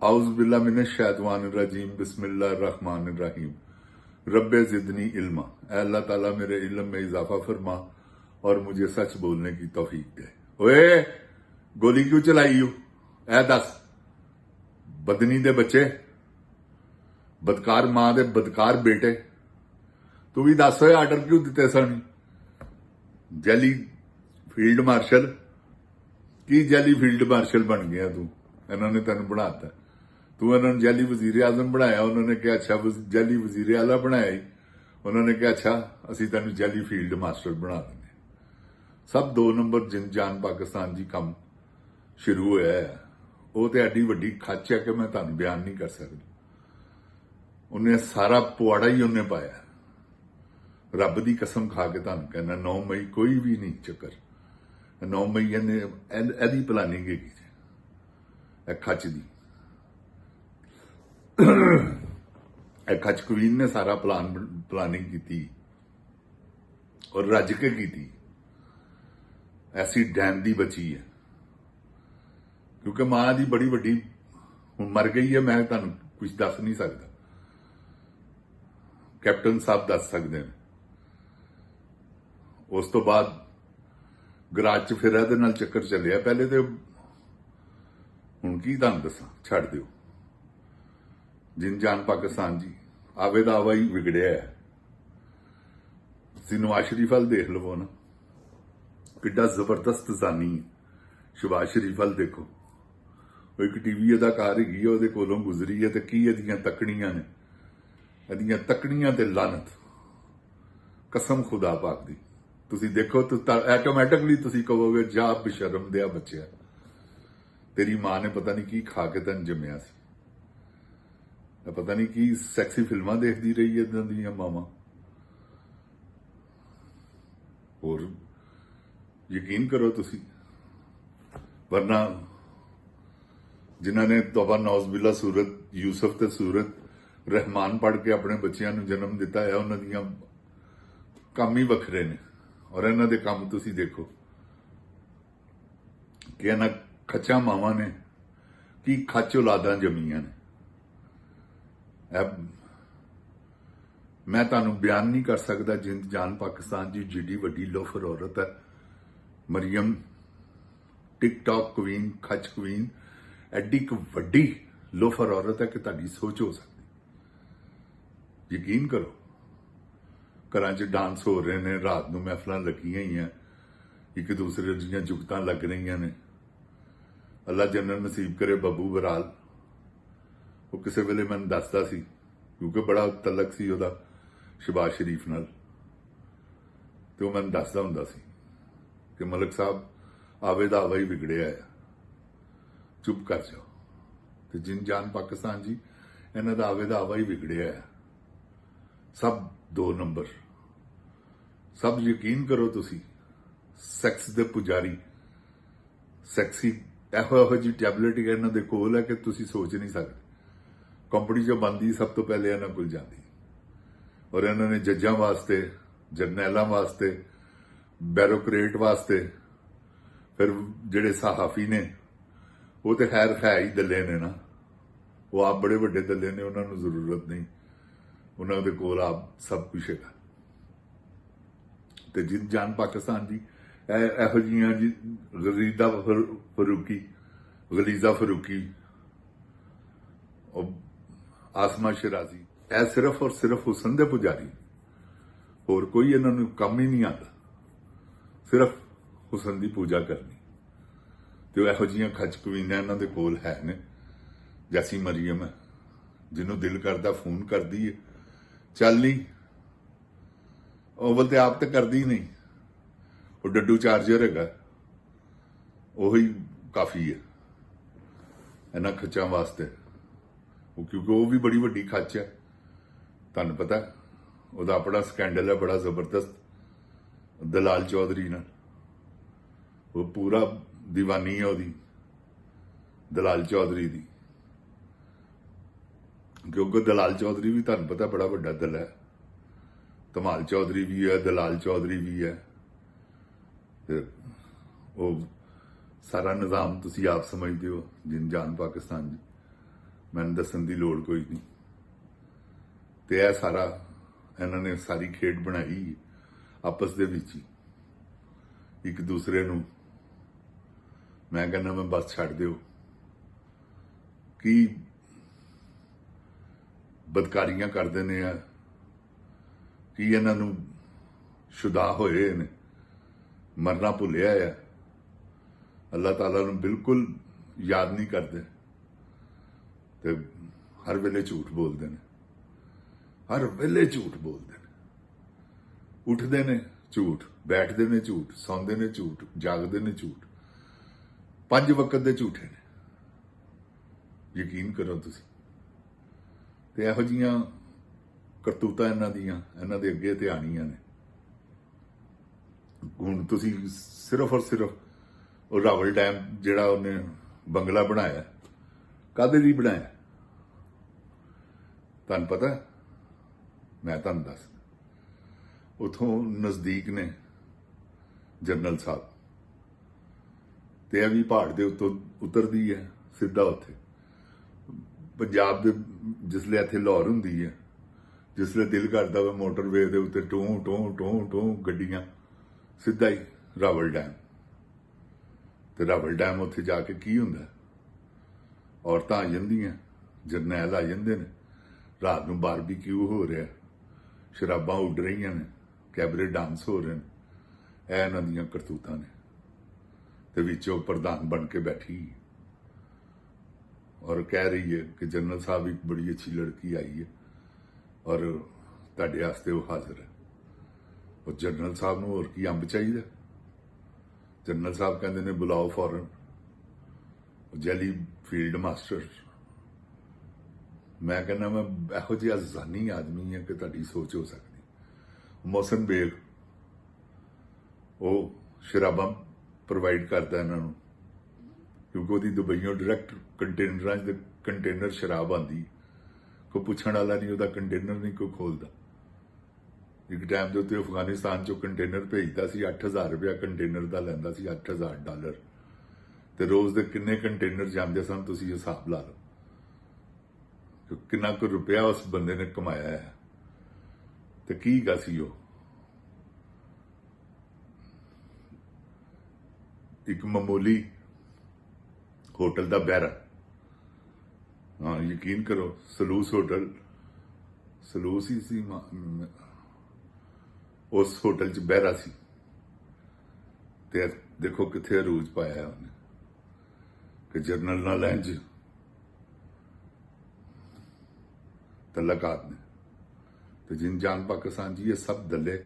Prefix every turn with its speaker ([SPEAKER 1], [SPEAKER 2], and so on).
[SPEAKER 1] आउज़ुबिल्लाह मिनश्शैतानिर्रजीम बिस्मिल्लाहिर्रहमानिर्रहीम। रब्बे ज़िदनी इल्मा, ऐ अल्लाह ताला मेरे इल्म में इजाफा फरमा और मुझे सच बोलने की तौफीक दे। ओए गोली क्यों चलाई हो? ऐ दस बदनी दे बच्चे, बदकार मां दे बदकार बेटे, तू भी दस होए आर्डर क्यों दिते सन? जैली फील्ड मार्शल की जैली फील्ड मार्शल बन गया तू? इन्होंने तेन बनाता, तू इन्होंने जैली वजीर आजम बनाया, उन्होंने कहा अच्छा जैली वजीर आला बनाया ही, उन्होंने कहा अच्छा असी तेन जैली फील्ड मार्शल बना देंगे। सब 2 नंबर जिन जान पाकिस्तान जी कम शुरू होया है, वो तो एडी वड्डी खच है कि मैं तुहानू बयान नहीं कर सकता। उन्हें सारा पुआड़ा ही उन्हें पाया। रब की कसम खा के तुहानू कहना 9 मई कोई भी नहीं चक्कर। 9 मई एदी प्लानिंग है खच दी। खच क्वीन ने सारा प्लानिंग की और रज के की। ऐसी डैन दी बची है क्योंकि मां दी बड़ी वड्डी हुण मर गई है। मैं तुहानू कुछ दस नहीं सकता, कैप्टन साहब दस सकते हैं। उस तो बाद गराज च फिर ਇਹਦੇ ਨਾਲ ਚੱਕਰ ਚੱਲਿਆ। पहले तो हुण की तुहानू दसां, छड़ दिओ। जिन जान पाकिस्तान जी आवे दा आवा ही विगड़िया है। तुसीं नवाज शरीफ वाल देख लवो ना, किड्डा जबरदस्त जानी है। शहबाज शरीफ वाल देखो, वो एक टीवी अदाकार हैगी है, ਉਹਦੇ ਕੋਲੋਂ गुजरी है, तो की ਇਹਦੀਆਂ तकड़ियां ने, ਇਹਦੀਆਂ तकड़ियां ते लानत। कसम खुदा पाक दी तुसीं देखो तो ऑटोमैटिकली तुसीं कहोगे जा बेशरम दिया बच्चिया, तेरी मां ने पता नहीं की खा के तैन जम्मिया सी, पता नहीं की सैक्सी फिल्मां देखती रही है इदां दियां मावां। और यकीन करो तुसीं, वरना जिन्होंने तौबा नौज़बिल्ला सूरत यूसुफ ते सूरत रहमान पढ़ के अपने बच्चों को जन्म दिता है, उन्हां दियां काम ही वखरे ने। और इन्हां दे काम तुसीं देखो कि इन्हां खच्चा मावां ने की खच औलादां जम्मियां ने। मैं तुहानू बयान नहीं कर सकता। जिंद जान पाकिस्तान जी जिड्डी वड्डी लोफर औरत है मरियम, टिकटॉक क्वीन, खच क्वीन, एडी एक वड्डी लोफर औरत है कि तुहाडी सोच हो सकती। यकीन करो, घरां च डांस हो रहे ने, रात नूं महफिलां लगियां ही हैं, एक दूसरे दीयां जुगतां लग रही ने। अल्लाह जन्नत नसीब करे बब्बू बराल, वो किसी वेले मैनूं दसदा सी, क्योंकि बड़ा तलक सी उहदा शहबाज शरीफ नाल, तो मैनूं दसदा हुंदा सी कि मलिक साहब आवे दा आवा ही विगड़िया है, चुप कर जाओ। तो जिन जान पाकिस्तान जी इन्हां दा आवे दा आवा ही विगड़िया है। सब 2 नंबर, सब यकीन करो तुसी, सैक्स दे पुजारी, सैक्सी ਇਹੋ जी टैबलेट इन्हां दे कोल है कि तुसी सोच नहीं सकते। कंपनी जो बनती सब तो पहले इन्हां कोल जाती, और इन्होंने जजां वास्ते, जरनैलों वास्ते, बैरोक्रेट वास्ते, फिर जिहड़े सहाफी ने वो तो खैर है ही दले ने ना, वो आप बड़े वड्डे दले ने, उन्होंने जरूरत नहीं, उन्होंने कोल आप सब कुछ है। तो जिन जान पाकिस्तान जी ਇਹੋ ਜਿਹੀਆਂ जी गलीजा फरूकी, आसमा शराजी, ए सिर्फ और सिर्फ हुसन दे पुजारी, और कोई इन्होंने कम ही नहीं आता, सिर्फ हुसन की पूजा करनी। तो ਇਹੋ ਜਿਹੀਆਂ खच कवीनां इन्हां दे कोल है ने। जैसी मरियम है, जिन्हों दिल करता फोन कर दी है, चल नहीं, ओवल तो आप तो करदी ही नहीं, वो डड्डू चार्जर है, वही काफी है इन्हां खच्चां वास्ते। क्योंकि वो भी बड़ी वड्डी खच है, तुहानू पता है ਉਹਦਾ अपना स्कैंडल है बड़ा जबरदस्त दलाल चौधरी नाल, वो पूरा दीवानी है ਉਹਦੀ दलाल चौधरी दी। क्योंकि दलाल चौधरी भी तुहानू पता बड़ा वड्डा दल है, धमाल चौधरी भी है, दलाल चौधरी भी है। वो सारा निजाम तुसी आप समझते हो जिन जान पाकिस्तान जी। ਮੈਨੂੰ ਦੱਸਣ ਦੀ ਲੋੜ ਕੋਈ ਨਹੀਂ। ਤੇ ਇਹ ਸਾਰਾ ਇਹਨਾਂ ਨੇ ਸਾਰੀ ਖੇਡ ਬਣਾਈ ਆਪਸ ਦੇ ਵਿੱਚ ਹੀ, ਇੱਕ ਦੂਸਰੇ ਨੂੰ। ਮੈਂ ਕਹਿੰਦਾ ਮੈਂ ਬਸ ਛੱਡ ਦਿਓ, ਕੀ ਬਦਕਾਰੀਆਂ ਕਰਦੇ ਨੇ ਆ, ਕੀ ਇਹਨਾਂ ਨੂੰ ਸ਼ੁਦਾ ਹੋਏ ਨੇ, ਮਰਨਾ ਭੁੱਲਿਆ ਆ, ਅੱਲਾਹ ਤਾਲਾ ਨੂੰ ਬਿਲਕੁਲ ਯਾਦ ਨਹੀਂ ਕਰਦੇ ਤੇ ਹਰ ਵੇਲੇ ਝੂਠ ਬੋਲਦੇ ਨੇ, ਹਰ ਵੇਲੇ ਝੂਠ ਬੋਲਦੇ ਨੇ, ਉੱਠਦੇ ਨੇ ਝੂਠ, ਬੈਠਦੇ ਨੇ ਝੂਠ, ਸੌਂਦੇ ਨੇ ਝੂਠ, ਜਾਗਦੇ ਨੇ ਝੂਠ, 5 ਵਕਤ ਦੇ ਝੂਠੇ ਨੇ, ਯਕੀਨ ਕਰੋ ਤੁਸੀਂ। ਤੇ ਇਹੋ ਜਿਹੀਆਂ ਕਰਤੂਤਾਂ ਇਹਨਾਂ ਦੇ ਅੱਗੇ ਤੇ ਆਣੀਆਂ ਨੇ। ਹੁਣ ਤੁਸੀਂ ਸਿਰਫ ਔਰ ਸਿਰਫ ਉਹ ਰਾਵਲ ਡੈਮ ਜਿਹੜਾ ਉਹਨੇ ਬੰਗਲਾ ਬਣਾਇਆ, ਕਾਹਦੇ ਲਈ ਬਣਾਇਆ ਤੁਹਾਨੂੰ ਪਤਾ? ਮੈਂ ਤੁਹਾਨੂੰ ਦੱਸਦਾ। ਉਥੋਂ ਨਜ਼ਦੀਕ ਨੇ ਜਨਰਲ ਸਾਹਿਬ, ਤੇ ਇਹ ਵੀ ਪਹਾੜ ਦੇ ਉੱਤੋਂ ਉਤਰਦੀ ਹੈ ਸਿੱਧਾ ਉੱਥੇ। ਪੰਜਾਬ ਦੇ ਜਿਸਲੇ ਇੱਥੇ ਲਾਹੌਰ ਹੁੰਦੀ ਹੈ, ਜਿਸਲੇ ਦਿਲ ਕਰਦਾ ਵਾ ਮੋਟਰਵੇ ਦੇ ਉੱਤੇ ਟੂੰ ਟੂੰ ਟੂੰ ਟੂੰ ਗੱਡੀਆਂ, ਸਿੱਧਾ ਹੀ ਰਾਵਲ ਡੈਮ। ਤੇ ਰਾਵਲ ਡੈਮ ਉੱਥੇ ਜਾ ਕੇ ਕੀ ਹੁੰਦਾ? ਔਰਤਾਂ ਆ ਜਾਂਦੀਆਂ, ਜਰਨੈਲ ਆ ਜਾਂਦੇ ਨੇ, ਰਾਤ ਨੂੰ ਬਾਰਬੀਕਿਊ ਹੋ ਰਿਹਾ, ਸ਼ਰਾਬਾਂ ਉੱਡ ਰਹੀਆਂ ਨੇ, ਕੈਬਰੇ ਡਾਂਸ ਹੋ ਰਹੇ ਨੇ। ਇਹ ਇਹਨਾਂ ਦੀਆਂ ਕਰਤੂਤਾਂ ਨੇ। ਤੇ ਵਿੱਚੋਂ ਪ੍ਰਧਾਨ ਬਣ ਕੇ ਬੈਠੀ ਔਰ ਕਹਿ ਰਹੀ ਹੈ ਕਿ ਜਨਰਲ ਸਾਹਿਬ ਇੱਕ ਬੜੀ ਅੱਛੀ ਲੜਕੀ ਆਈ ਹੈ ਔਰ ਤੁਹਾਡੇ ਵਾਸਤੇ ਉਹ ਹਾਜ਼ਰ ਹੈ। ਉਹ ਜਨਰਲ ਸਾਹਿਬ ਨੂੰ ਹੋਰ ਕੀ ਅੰਬ ਚਾਹੀਦਾ? ਜਨਰਲ ਸਾਹਿਬ ਕਹਿੰਦੇ ਨੇ ਬੁਲਾਓ ਫੌਰਨ। Jelly field master. ਮੈਂ ਕਹਿੰਦਾ ਮੈਂ ਇਹੋ ਜਿਹਾ ਜ਼ਾਨੀ ਆਦਮੀ ਹਾਂ ਕਿ ਤੁਹਾਡੀ ਸੋਚ ਹੋ ਸਕਦੀ। ਮੋਹਸਨ ਬੇਗ ਉਹ ਸ਼ਰਾਬਾਂ ਪ੍ਰੋਵਾਈਡ ਕਰਦਾ ਇਹਨਾਂ ਨੂੰ, ਕਿਉਂਕਿ ਉਹਦੀ ਦੁਬਈਓਂ ਡਾਇਰੈਕਟ ਕੰਟੇਨਰਾਂ 'ਚ ਕੰਟੇਨਰ ਸ਼ਰਾਬ ਆਉਂਦੀ, ਕੋਈ ਪੁੱਛਣ ਵਾਲਾ ਨਹੀਂ, ਉਹਦਾ ਕੰਟੇਨਰ ਨਹੀਂ ਕੋਈ ਖੋਲਦਾ। ਇੱਕ ਟਾਈਮ ਦੇ ਉੱਤੇ ਅਫਗਾਨਿਸਤਾਨ 'ਚੋਂ ਕੰਟੇਨਰ ਭੇਜਦਾ ਸੀ, 8,000 ਰੁਪਇਆ ਕੰਟੇਨਰ ਦਾ ਲੈਂਦਾ ਸੀ, $8,000। ਤੇ ਰੋਜ਼ ਦੇ ਕਿੰਨੇ ਕੰਟੇਨਰ ਜਾਂਦੇ ਸਨ, ਤੁਸੀਂ ਹਿਸਾਬ ਲਾ ਲਓ ਕਿੰਨਾ ਕੁ ਰੁਪਇਆ ਉਸ ਬੰਦੇ ਨੇ ਕਮਾਇਆ ਹੈ। ਤੇ ਕੀ ਗਾ ਸੀ ਉਹ? ਇੱਕ ਮਾਮੂਲੀ ਹੋਟਲ ਦਾ ਬਹਿਰਾ। ਹਾਂ, ਯਕੀਨ ਕਰੋ, ਸਲੂਸ ਹੋਟਲ, ਸਲੂਸ ਹੀ ਸੀ, ਉਸ ਹੋਟਲ 'ਚ ਬਹਿਰਾ ਸੀ। ਤੇ ਦੇਖੋ ਕਿੱਥੇ ਅਰੂਜ ਪਾਇਆ ਉਹਨੇ ਕਿ ਜਰਨਲ ਨਾਲ ਇੰਜ तल्लकात ने। तो जिन जान पाकिस्तान जी ये सब दले